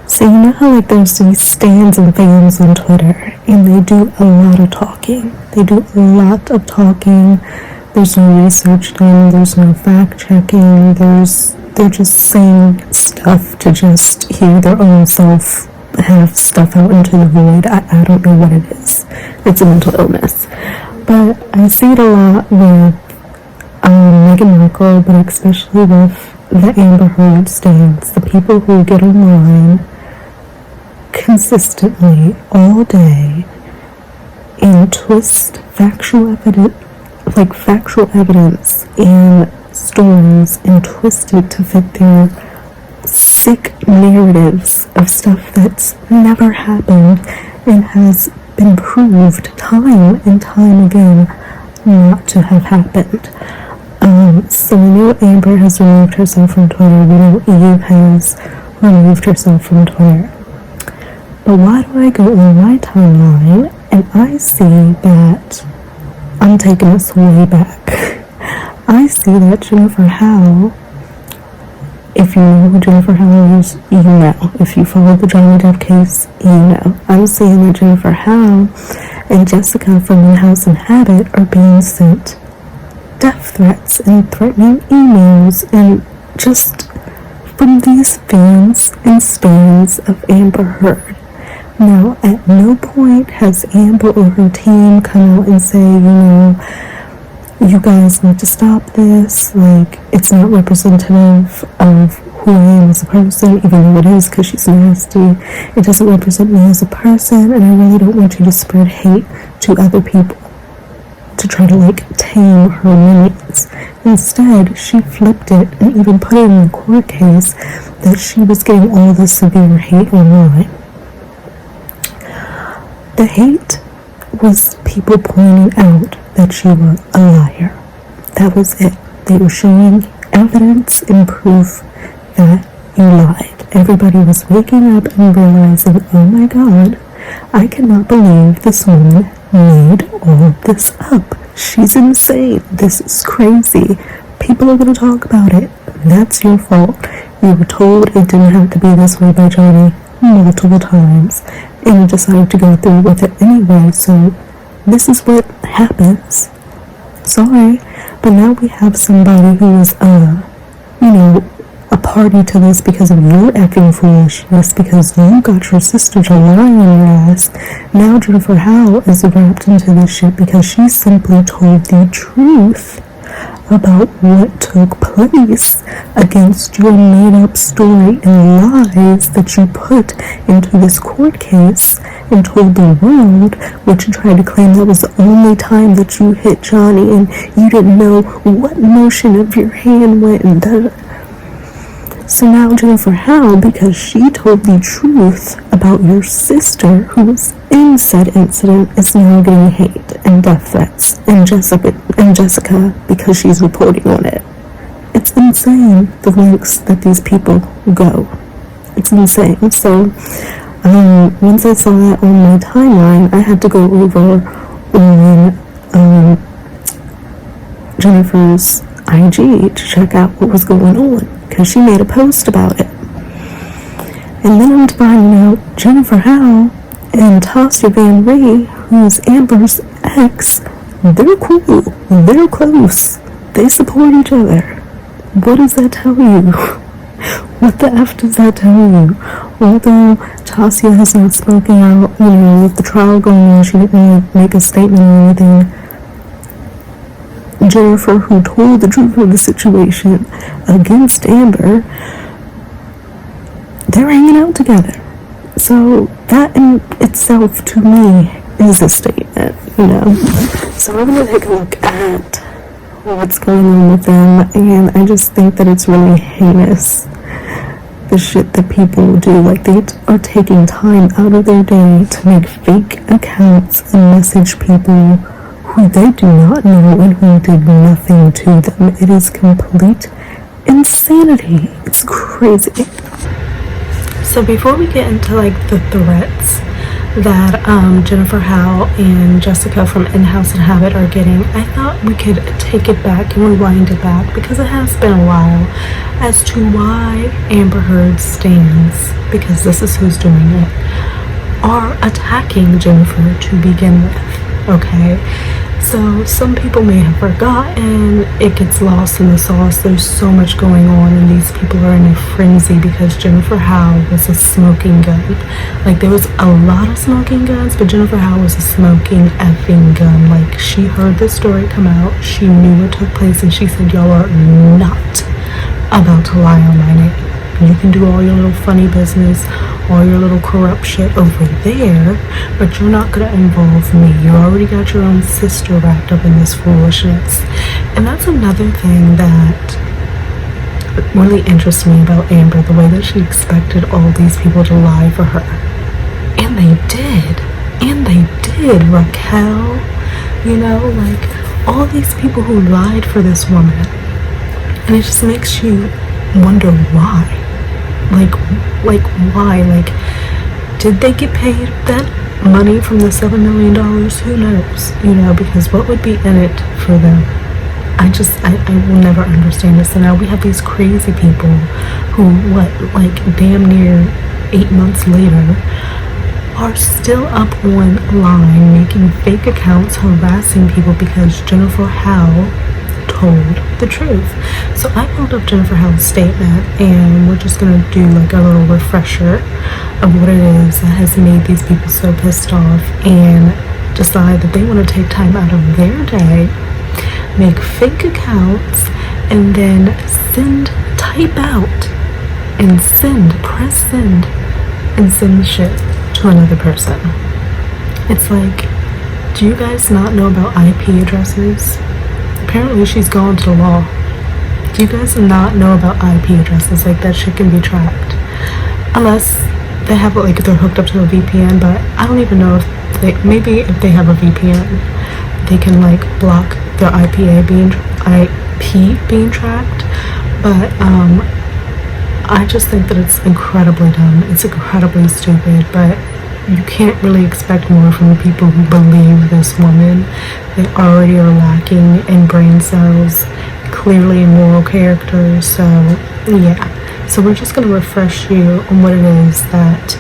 So you know how like there's these stands and fans on Twitter, and they do a lot of talking. They do a lot of talking. There's no research done. There's no fact checking. They're just saying stuff to just hear their own self have stuff out into the void. I don't know what it is. It's a mental illness. But I see it a lot with Meghan Markle, but especially with the Amber Heard stands, the people who get online consistently all day and twist factual evidence and stories and twist it to fit their sick narratives of stuff that's never happened and has been proved time and time again not to have happened. So we know Amber has removed herself from Twitter. We know Eve has removed herself from Twitter. But why do I go on my timeline and I see that I'm taking us way back? I see that Jennifer Howe, if you know who Jennifer Howe is, you know. If you follow the Johnny Depp case, you know. I'm seeing that Jennifer Howe and Jessica from Houseinhabit are being sent death threats and threatening emails, and just from these fans and stans of Amber Heard. Now, at no point has Amber or her team come out and say, you know, you guys need to stop this, like, it's not representative of who I am as a person, even though it is because she's nasty. It doesn't represent me as a person, and I really don't want you to spread hate to other people to try to, like, tame her minions. Instead, she flipped it and even put it in the court case that she was getting all the severe hate online. The hate was people pointing out that she was a liar. That was it. They were showing evidence and proof that you lied. Everybody was waking up and realizing, oh my God, I cannot believe this woman made all this up. She's insane. This is crazy. People are going to talk about it. That's your fault. You were told it didn't have to be this way by Johnny multiple times, and you decided to go through with it anyway, so this is what happens. Sorry, but now we have somebody who is a party to this because of your effing foolishness, because you got your sister to lie on your ass. Now Jennifer Howe is wrapped into this shit because she simply told the truth about what took place against your made-up story and lies that you put into this court case and told the world, which you tried to claim that was the only time that you hit Johnny and you didn't know what motion of your hand went and that. So now Jennifer Howe, because she told the truth about your sister who was in said incident, is now getting hate and death threats, and Jessica because she's reporting on it. It's insane the lengths that these people go. It's insane. So once I saw that on my timeline, I had to go over on Jennifer's IG to check out what was going on, because she made a post about it. And then I'm finding out Jennifer Howe and Tasya Van Ree, who's Amber's ex, they're cool, they're close, they support each other. What does that tell you? What the F does that tell you? Although Tasya has not spoken out, with the trial going on, she didn't really make a statement or anything. Jennifer, who told the truth of the situation against Amber, they're hanging out together. So that in itself, to me, is a statement, So I'm going to take a look at what's going on with them, and I just think that it's really heinous, the shit that people do. Like, they are taking time out of their day to make fake accounts and message people who they do not know and who did nothing to them. It is complete insanity. It's crazy. So before we get into the threats that Jennifer Howe and Jessica from Houseinhabit are getting, I thought we could take it back and rewind it back, because it has been a while, as to why Amber Heard stands because this is who's doing it, are attacking Jennifer to begin with, okay? So some people may have forgotten, it gets lost in the sauce. There's so much going on, and these people are in a frenzy because Jennifer Howe was a smoking gun. Like, there was a lot of smoking guns, but Jennifer Howe was a smoking effing gun. Like, she heard the story come out, she knew what took place, and she said, y'all are not about to lie on my name. You can do all your little funny business, all your little corrupt shit over there, but you're not gonna involve me. You already got your own sister wrapped up in this foolishness. And that's another thing that really interests me about Amber, the way that she expected all these people to lie for her. And they did. And they did. Raquel, you know, like, all these people who lied for this woman. And it just makes you wonder why. Like why? Like, did they get paid that money from the $7 million? Who knows? You know, because what would be in it for them? I will never understand this. And now we have these crazy people who, like damn near 8 months later, are still up online making fake accounts, harassing people because Jennifer Howe told the truth. So I pulled up Jennifer Howe's statement, and we're just gonna do like a little refresher of what it is that has made these people so pissed off and decide that they want to take time out of their day, make fake accounts, and then type out and press send and send shit to another person. It's like, do you guys not know about IP addresses? Apparently she's gone to the law. Do you guys not know about IP addresses? Like, that shit can be tracked. Unless they have, like, they're hooked up to a VPN, but I don't even know if they, maybe if they have a VPN, they can, like, block their IP being tracked. But, I just think that it's incredibly dumb. It's incredibly stupid, but you can't really expect more from the people who believe this woman. They already are lacking in brain cells, clearly in moral character. So yeah, so we're just going to refresh you on what it is that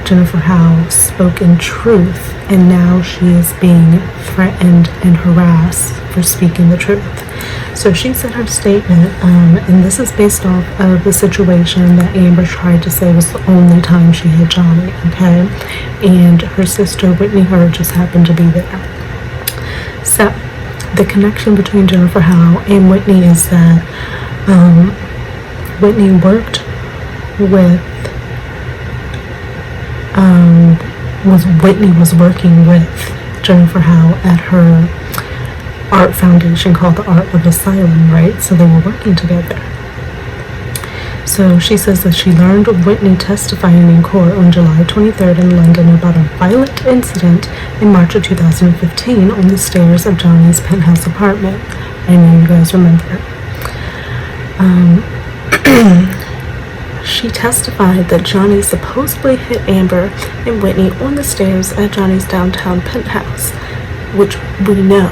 Jennifer Howe spoke in truth, and now she is being threatened and harassed for speaking the truth. So she said her statement, and this is based off of the situation that Amber tried to say was the only time she hit Johnny, okay? And her sister, Whitney Hurd, just happened to be there. So, the connection between Jennifer Howe and Whitney is that Whitney worked with, Whitney was working with Jennifer Howe at her art foundation called the Art of Asylum, right? So they were working together. So she says that she learned of Whitney testifying in court on July 23rd in London about a violent incident in March of 2015 on the stairs of Johnny's penthouse apartment. I know you guys remember. She testified that Johnny supposedly hit Amber and Whitney on the stairs at Johnny's downtown penthouse, which we know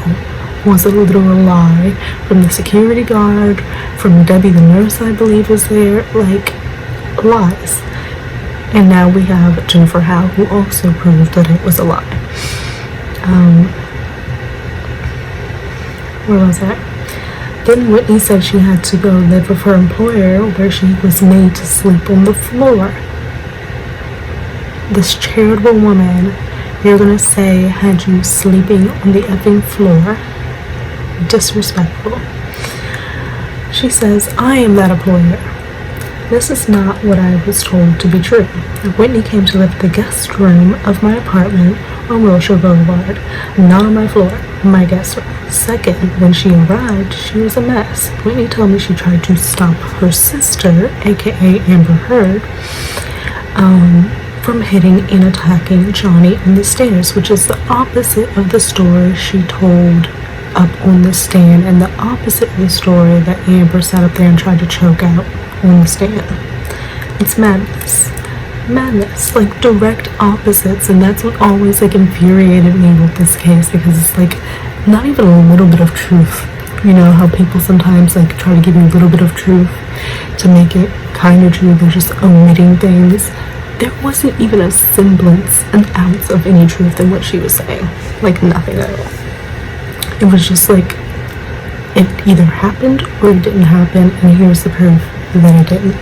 was a literal lie from the security guard, from Debbie the nurse, I believe, was there, like, lies. And now we have Jennifer Howe, who also proved that it was a lie. Where was that? Then Whitney said she had to go live with her employer, where she was made to sleep on the floor. This charitable woman, you're gonna say, had you sleeping on the effing floor? Disrespectful. She says, I am that employer. This is not what I was told to be true. Whitney came to live in the guest room of my apartment on Wilshire Boulevard, not on my floor, my guest room. Second, when she arrived, she was a mess. Whitney told me she tried to stop her sister, aka Amber Heard, from hitting and attacking Johnny on the stairs, which is the opposite of the story she told up on the stand, and the opposite of the story that Amber sat up there and tried to choke out on the stand. It's madness. Madness, like direct opposites, and that's what always like infuriated me with this case, because it's like not even a little bit of truth. You know how people sometimes like try to give you a little bit of truth to make it kind of true. They're just omitting things. There wasn't even a semblance, an ounce of any truth in what she was saying. Like, nothing at all. It was just like, it either happened or it didn't happen, and here's the proof that it didn't.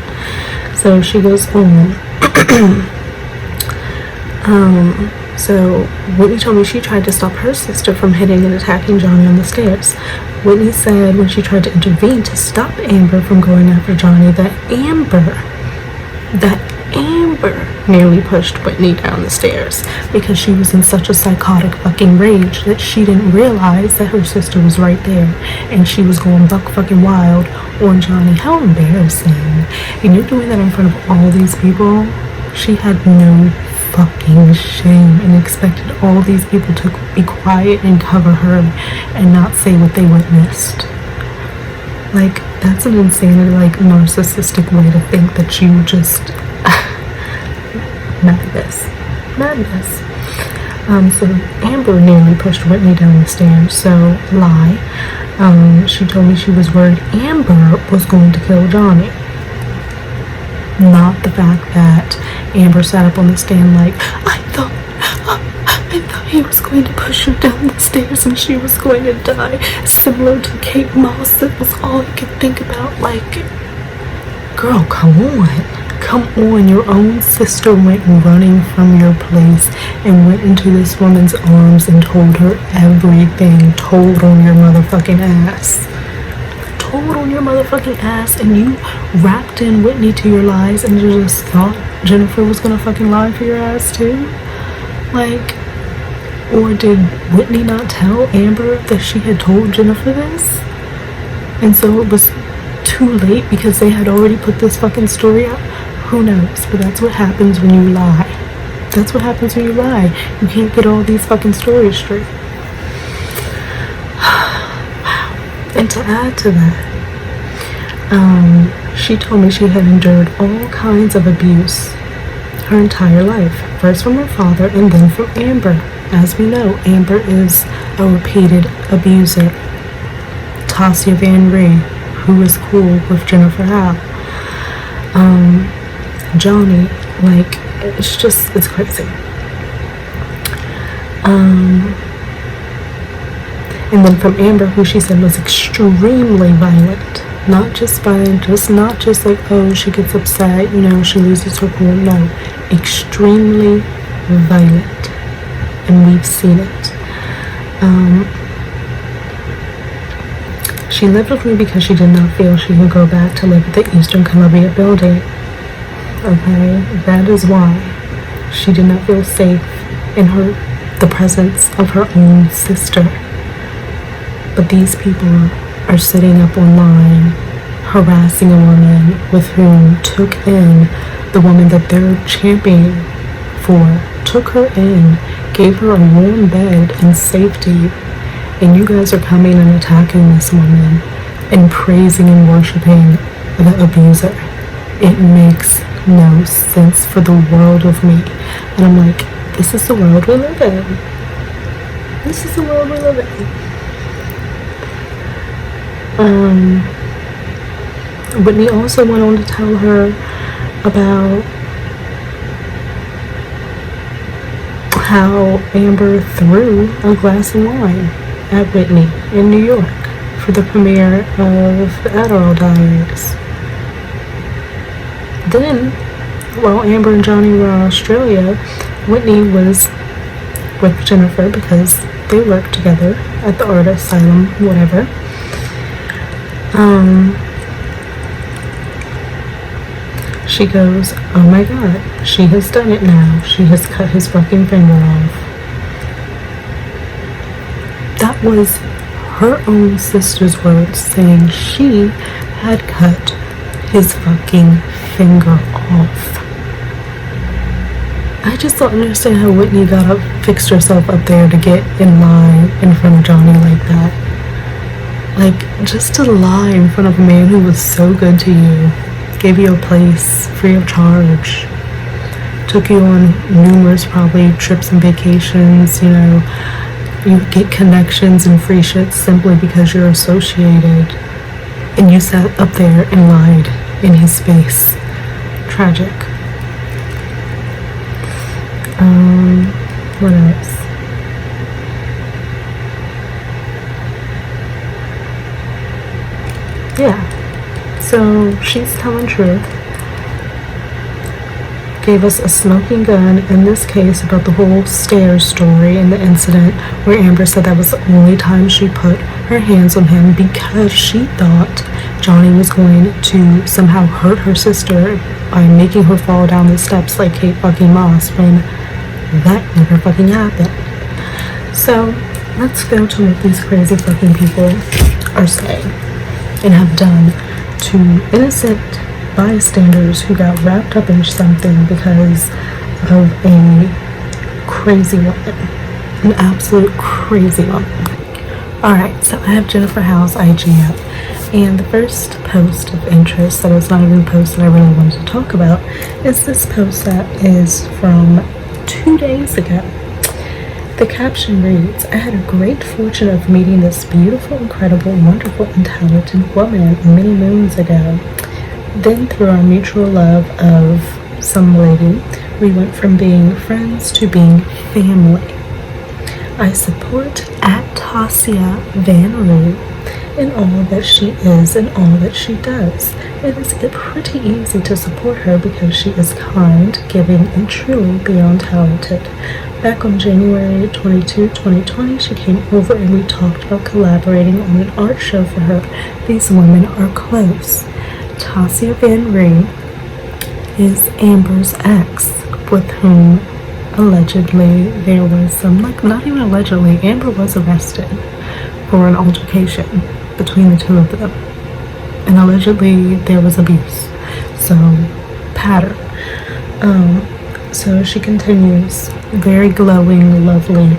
So she goes on. So Whitney told me she tried to stop her sister from hitting and attacking Johnny on the stairs. Whitney said when she tried to intervene to stop Amber from going after Johnny, that Amber nearly pushed Whitney down the stairs because she was in such a psychotic fucking rage that she didn't realize that her sister was right there and she was going buck fucking wild on Johnny. How embarrassing. And you're doing that in front of all these people? She had no fucking shame and expected all these people to be quiet and cover her and not say what they witnessed. Like, that's an insanity, like, narcissistic way to think that you just madness. So Amber nearly pushed Whitney down the stairs. So lie. She told me she was worried Amber was going to kill Johnny. Not the fact that Amber sat up on the stand like, I thought he was going to push her down the stairs and she was going to die. Similar to Kate Moss, that was all I could think about. Like, girl, come on. Your own sister went running from your place and went into this woman's arms and told her everything. Told on your motherfucking ass. And you wrapped in Whitney to your lies and you just thought Jennifer was gonna fucking lie for your ass too? Like, or did Whitney not tell Amber that she had told Jennifer this? And so it was too late because they had already put this fucking story out? Who knows? But that's what happens when you lie. You can't get all these fucking stories straight. And to add to that, she told me she had endured all kinds of abuse her entire life. First from her father and then from Amber. As we know, Amber is a repeated abuser. Tasia Van Ree, who is cool with Jennifer Howe. Johnny, like, it's crazy. And then from Amber, who she said was extremely violent. Not just violent, not just like, oh, she gets upset, she loses her cool. No, extremely violent. And we've seen it. She lived with me because she did not feel she could go back to live at the Eastern Columbia building. Okay, that is why she did not feel safe in the presence of her own sister. But these people are sitting up online, harassing a woman with whom took in the woman that they're championing for, took her in, gave her a warm bed and safety, and you guys are coming and attacking this woman and praising and worshiping the abuser. It makes no sense for the world of me. And I'm like, this is the world we live in. Whitney also went on to tell her about how Amber threw a glass of wine at Whitney in New York for the premiere of the Adderall Diaries. Then, while Amber and Johnny were in Australia, Whitney was with Jennifer because they worked together at the art asylum, whatever. She goes, oh my god, she has done it now. She has cut his fucking finger off. That was her own sister's words, saying she had cut his fucking finger off. I just don't understand how Whitney fixed herself up there to get in line in front of Johnny like that. Like, just to lie in front of a man who was so good to you, gave you a place free of charge, took you on numerous probably trips and vacations, you get connections and free shit simply because you're associated, and you sat up there and lied in his face Tragic. What else? Yeah, so she's telling truth. Gave us a smoking gun in this case about the whole stairs story and the incident where Amber said that was the only time she put her hands on him because she thought Johnny was going to somehow hurt her sister by making her fall down the steps like Kate fucking Moss, when that never fucking happened. So let's go to what these crazy fucking people are saying and have done to innocent bystanders who got wrapped up in something because of a crazy woman. An absolute crazy woman. Alright, so I have Jennifer Howe's IG up, and the first post of interest that is not even a post that I really wanted to talk about is this post that is from 2 days ago. The caption reads, "I had a great fortune of meeting this beautiful, incredible, wonderful, and talented woman many moons ago. Then through our mutual love of some lady, we went from being friends to being family. I support at Tasia Van Roo in all that she is and all that she does. It is pretty easy to support her because she is kind, giving, and truly beyond talented. Back on January 22, 2020, she came over and we talked about collaborating on an art show for her. These women are close. Tasia Van Roo is Amber's ex, with whom allegedly there was some, like, not even allegedly, Amber was arrested for an altercation between the two of them. And allegedly there was abuse. So, pattern. So she continues, very glowing, lovely.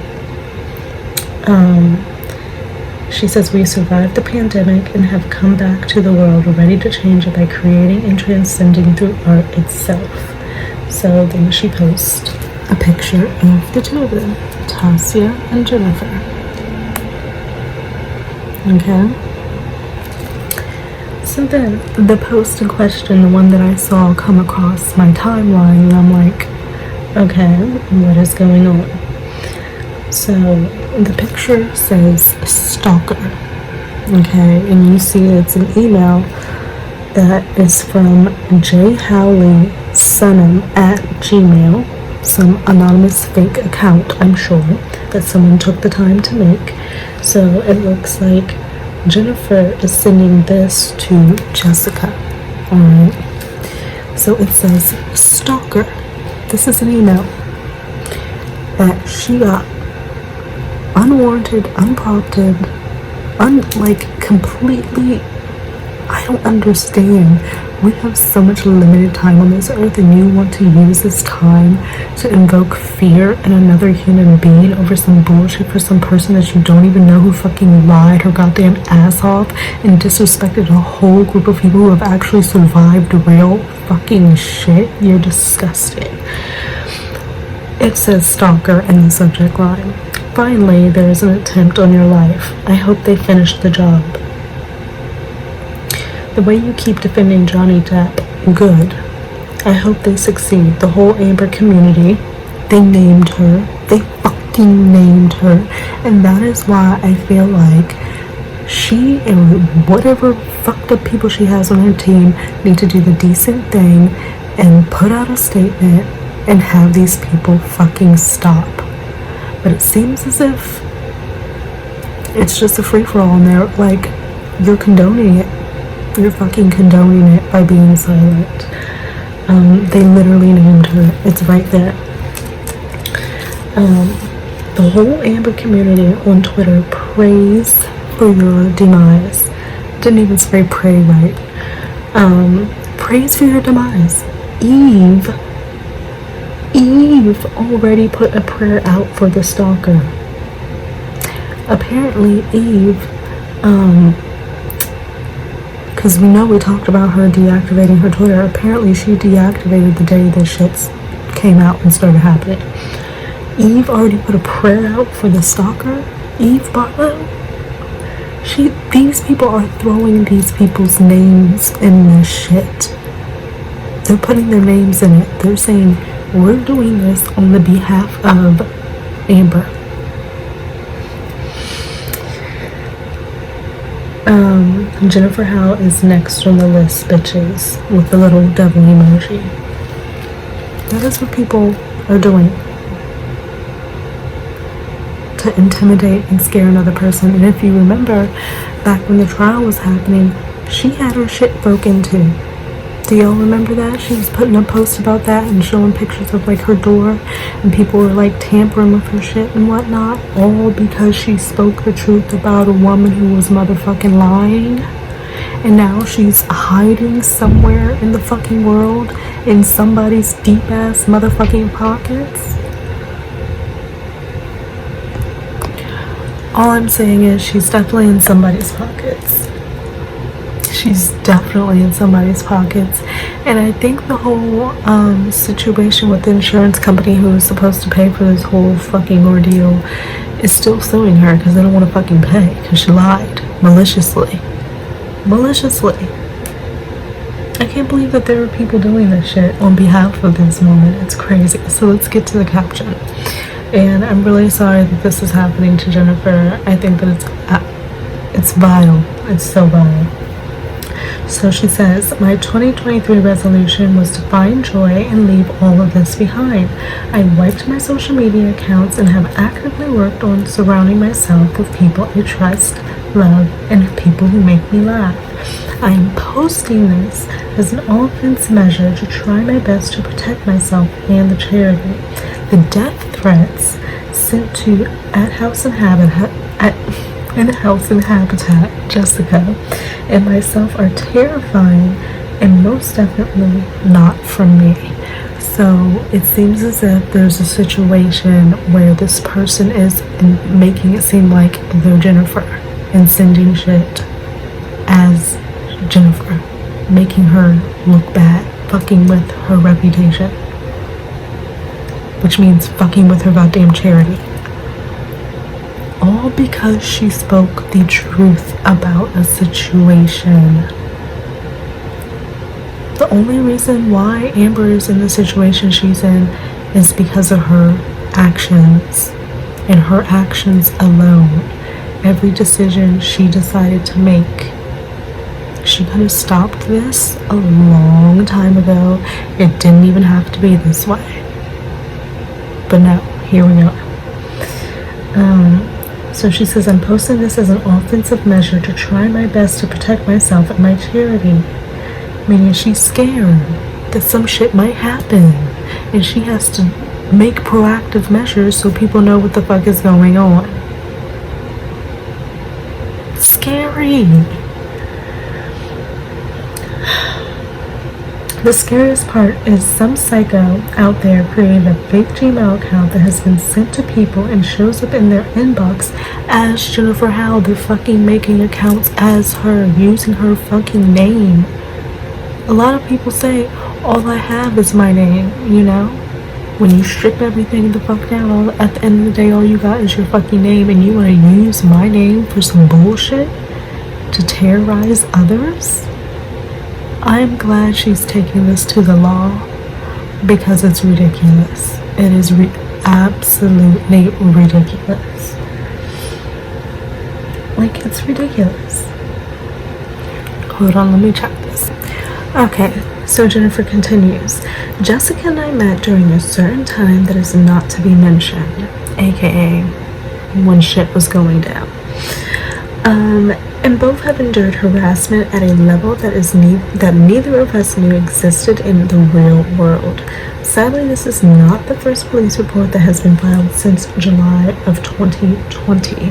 She says, we survived the pandemic and have come back to the world ready to change it by creating and transcending through art itself. So then she posts a picture of the two of them, Tasia and Jennifer. Okay. So then the post in question, the one that I saw come across my timeline, and I'm like, okay, what is going on? So the picture says stalker, okay, and you see it's an email that is from jhowleysunham@gmail, some anonymous fake account, I'm sure, that someone took the time to make. So it looks like Jennifer is sending this to Jessica. Alright, so it says stalker. This is an email that she got unwarranted, unprompted, completely. I don't understand. We have so much limited time on this earth, and you want to use this time to invoke fear in another human being over some bullshit for some person that you don't even know, who fucking lied her goddamn ass off and disrespected a whole group of people who have actually survived real fucking shit. You're disgusting. It says stalker in the subject line. Finally, there is an attempt on your life. I hope they finish the job. The way you keep defending Johnny Depp, good. I hope they succeed. The whole Amber community, they named her. They fucking named her. And that is why I feel like she and whatever fucked up people she has on her team need to do the decent thing and put out a statement and have these people fucking stop. But it seems as if it's just a free-for-all, and they're like, you're condoning it. You're fucking condoning it by being silent. They literally named her. It's right there. The whole Amber community on Twitter prays for your demise. Didn't even spray pray right. Prays for your demise. Eve already put a prayer out for the stalker. Apparently Eve, because we know we talked about her deactivating her Twitter. Apparently she deactivated the day this shit came out and started happening. Eve already put a prayer out for the stalker. Eve Barlow. These people are throwing these people's names in this shit. They're putting their names in it. They're saying, we're doing this on the behalf of Amber. Jennifer Howe is next on the list, bitches, with the little devil emoji. That is what people are doing to intimidate and scare another person. And if you remember, back when the trial was happening, she had her shit broken into. Do y'all remember that? She was putting up posts about that and showing pictures of like her door, and people were like tampering with her shit and whatnot, all because she spoke the truth about a woman who was motherfucking lying. And now she's hiding somewhere in the fucking world in somebody's deep ass motherfucking pockets. All I'm saying is she's definitely in somebody's pockets. She's definitely in somebody's pockets. And I think the whole situation with the insurance company who was supposed to pay for this whole fucking ordeal is still suing her because they don't want to fucking pay because she lied maliciously. I can't believe that there are people doing this shit on behalf of this woman. It's crazy. So let's get to the caption. And I'm really sorry that this is happening to Jennifer. I think that it's vile. It's so vile. So she says, my 2023 resolution was to find joy and leave all of this behind. I wiped my social media accounts and have actively worked on surrounding myself with people I trust, love, and people who make me laugh. I am posting this as an all-offense measure to try my best to protect myself and the charity. The death threats sent to Houseinhabit, Jessica, and myself are terrifying and most definitely not from me. So it seems as if there's a situation where this person is making it seem like they're Jennifer and sending shit as Jennifer, making her look bad, fucking with her reputation, which means fucking with her goddamn charity. All because she spoke the truth about a situation. The only reason why Amber is in the situation she's in is because of her actions, and her actions alone. Every decision she decided to make. She could have stopped this a long time ago. It didn't even have to be this way. But no, here we are. So she says, I'm posting this as an offensive measure to try my best to protect myself and my charity. Meaning she's scared that some shit might happen. And she has to make proactive measures so people know what the fuck is going on. Scary. The scariest part is some psycho out there created a fake Gmail account that has been sent to people and shows up in their inbox as Jennifer Howe. They're fucking making accounts as her, using her fucking name. A lot of people say, all I have is my name, you know? When you strip everything the fuck down, at the end of the day, all you got is your fucking name, and you want to use my name for some bullshit to terrorize others? I'm glad she's taking this to the law because it's ridiculous. It is absolutely ridiculous. Like, it's ridiculous. Hold on, let me check this. Okay, so Jennifer continues. Jessica and I met during a certain time that is not to be mentioned, aka when shit was going down. And both have endured harassment at a level that neither of us knew existed in the real world. Sadly, this is not the first police report that has been filed since July of 2020.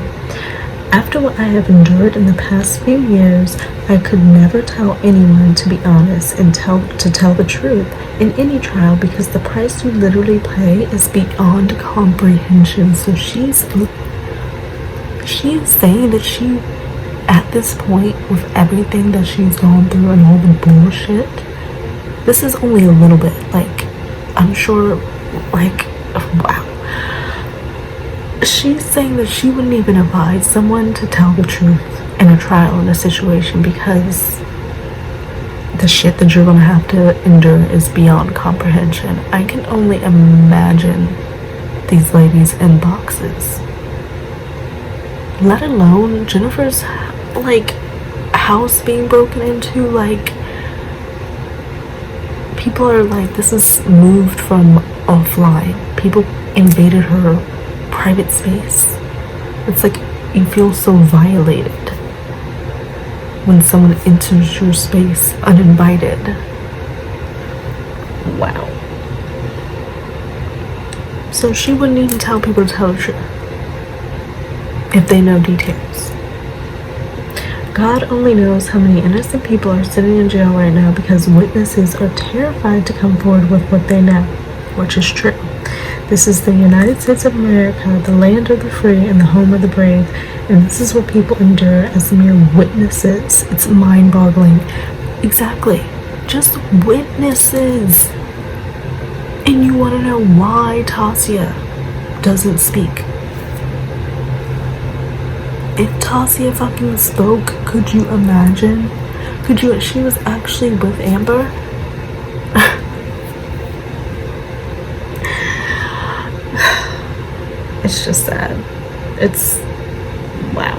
After what I have endured in the past few years, I could never tell anyone to be honest and tell the truth in any trial because the price you literally pay is beyond comprehension. So she is saying that she, at this point, with everything that she's gone through and all the bullshit, this is only a little bit, like, I'm sure, like, wow. She's saying that she wouldn't even advise someone to tell the truth in a trial, in a situation, because the shit that you're gonna have to endure is beyond comprehension. I can only imagine these ladies' inboxes. Let alone Jennifer's, like, house being broken into. Like, people are like, this is moved from offline. People invaded her private space. It's like you feel so violated when someone enters your space uninvited. Wow. So she wouldn't even tell people to tell the truth if they know details. God only knows how many innocent people are sitting in jail right now because witnesses are terrified to come forward with what they know, which is true. This is the United States of America, the land of the free and the home of the brave, and this is what people endure as mere witnesses. It's mind-boggling. Exactly. Just witnesses. And you want to know why Tasia doesn't speak? If Tasia fucking spoke, could you imagine? She was actually with Amber? It's just sad. It's, wow.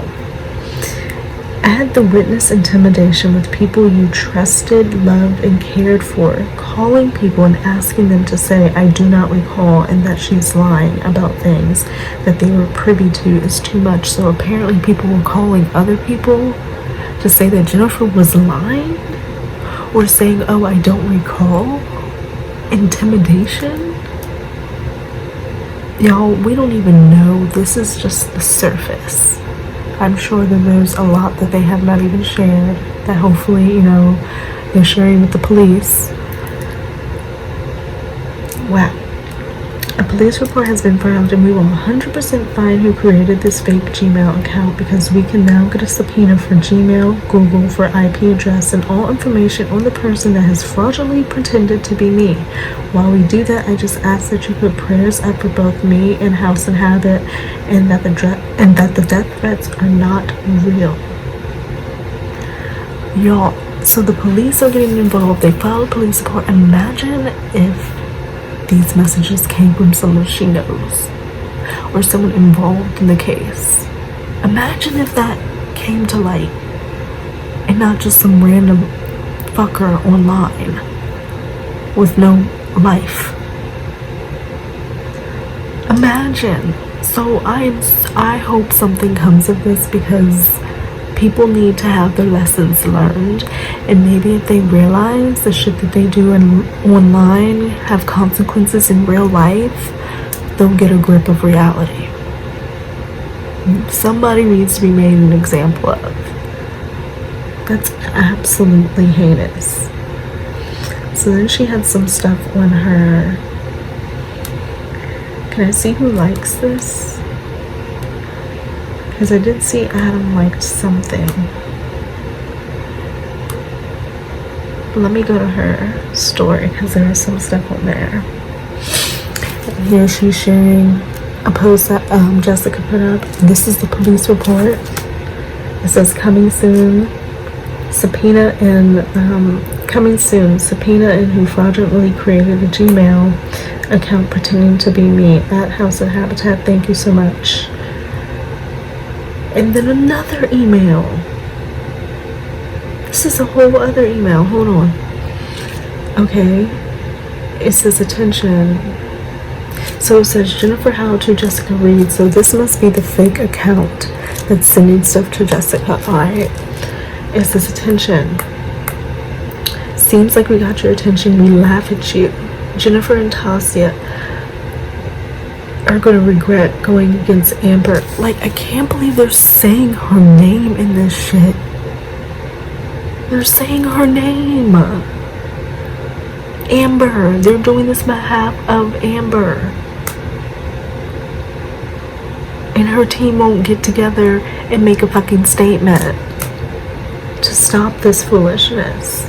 Add the witness intimidation with people you trusted, loved, and cared for, calling people and asking them to say, I do not recall, and that she's lying about things that they were privy to is too much. So apparently people were calling other people to say that Jennifer was lying, or saying, oh, I don't recall. Intimidation? Y'all, we don't even know. This is just the surface. I'm sure that there's a lot that they have not even shared, that hopefully, you know, they're sharing with the police. Wow. A police report has been filed and we will 100% find who created this fake Gmail account, because we can now get a subpoena for Gmail, Google, for IP address, and all information on the person that has fraudulently pretended to be me. While we do that, I just ask that you put prayers up for both me and Houseinhabit, and that the death threats are not real. Y'all, so the police are getting involved. They filed a police report. Imagine if these messages came from someone she knows, or someone involved in the case. Imagine if that came to light, and not just some random fucker online with no life. Imagine. So I hope something comes of this, because people need to have their lessons learned, and maybe if they realize the shit that they do online have consequences in real life, they'll get a grip of reality. Somebody needs to be made an example of. That's absolutely heinous. So then she had some stuff on her. Can I see who likes this? Because I did see Adam liked something. Let me go to her story, because there is some stuff on there. And here she's sharing a post that Jessica put up. This is the police report. It says, coming soon, subpoena and coming soon, subpoena and who fraudulently created a Gmail account pretending to be me at Houseinhabit. Thank you so much. And then another email. This is a whole other email. Hold on. Okay. It says attention. So it says Jennifer How to Jessica Reed. So this must be the fake account that's sending stuff to Jessica. Alright. It says attention. Seems like we got your attention. We laugh at you. Jennifer and Tasia are going to regret going against Amber. Like, I can't believe they're saying her name in this shit. They're saying her name. Amber. They're doing this on behalf of Amber. And her team won't get together and make a fucking statement to stop this foolishness.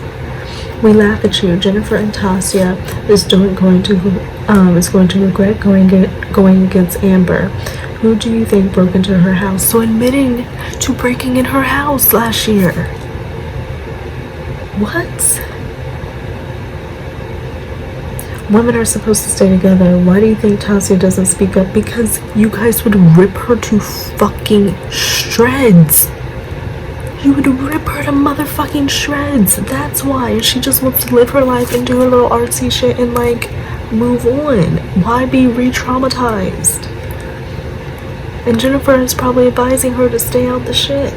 We laugh at you. Jennifer and Tasia is going to regret going against Amber. Who do you think broke into her house? So admitting to breaking in her house last year. What? Women are supposed to stay together. Why do you think Tasia doesn't speak up? Because you guys would rip her to fucking shreds. You would rip her to motherfucking shreds. That's why. She just wants to live her life and do her little artsy shit and like move on. Why be re-traumatized? And Jennifer is probably advising her to stay out the shit.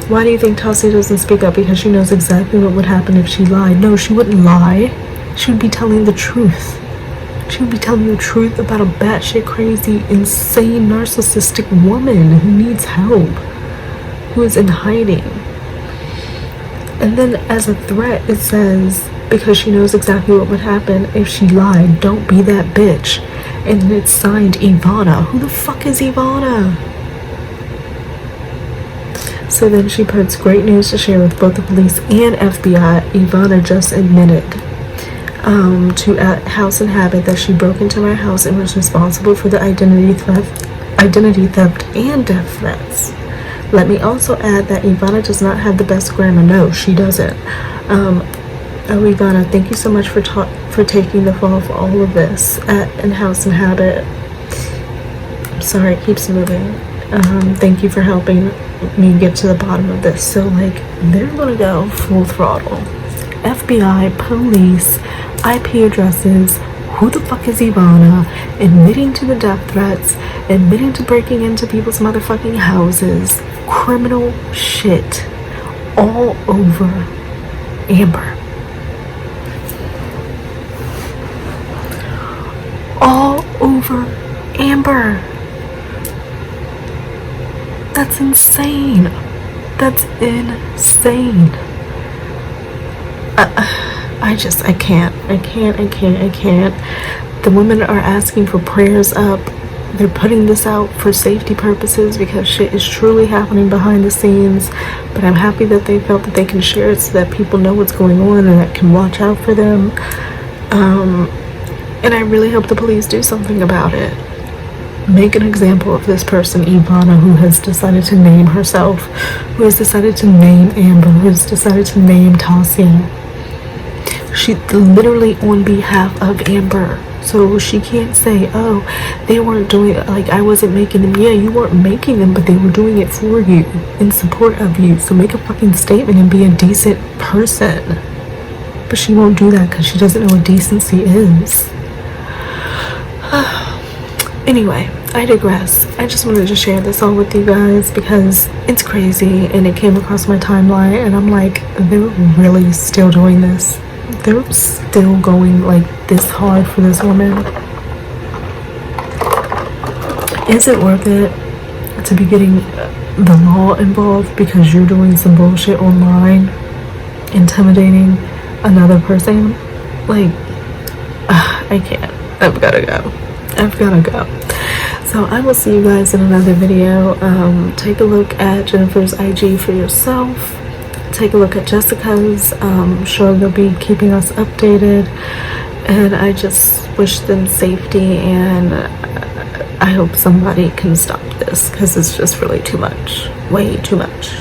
Why do you think Tasia doesn't speak up? Because she knows exactly what would happen if she lied. No, she wouldn't lie. She would be telling the truth. She would be telling the truth about a batshit crazy, insane, narcissistic woman who needs help, who is in hiding. And then as a threat, it says, because she knows exactly what would happen if she lied, don't be that bitch. And then it's signed Ivana. Who the fuck is Ivana? So then she puts, great news to share with both the police and FBI. Ivana just admitted to Houseinhabit that she broke into my house and was responsible for the identity theft and death threats. Let me also add that Ivana does not have the best grammar. No, she doesn't. Oh, Ivana, thank you so much for taking the fall for all of this in Houseinhabit. I'm sorry, it keeps moving. Thank you for helping me get to the bottom of this. So like, they're gonna go full throttle. FBI, police, IP addresses, who the fuck is Ivana, admitting to the death threats, admitting to breaking into people's motherfucking houses, criminal shit all over Amber. All over Amber. That's insane. That's insane. I can't. The women are asking for prayers up. They're putting this out for safety purposes because shit is truly happening behind the scenes. But I'm happy that they felt that they can share it so that people know what's going on and that can watch out for them. And I really hope the police do something about it. Make an example of this person, Ivana, who has decided to name herself, who has decided to name Amber, who has decided to name Tasia. She literally on behalf of Amber. So she can't say, oh, they weren't doing it, like I wasn't making them. Yeah, you weren't making them, but they were doing it for you, in support of you. So make a fucking statement and be a decent person. But she won't do that because she doesn't know what decency is. Anyway, I digress. I just wanted to share this all with you guys because it's crazy and it came across my timeline and I'm like, they're really still doing this. They're still going like this hard for this woman. Is it worth it to be getting the law involved because you're doing some bullshit online, intimidating another person? Like, I can't. I've gotta go. So I will see you guys in another video. Take a look at Jennifer's IG for yourself. Take a look at Jessica's. I'm sure they'll be keeping us updated. And I just wish them safety, and I hope somebody can stop this because it's just really too much. Way too much.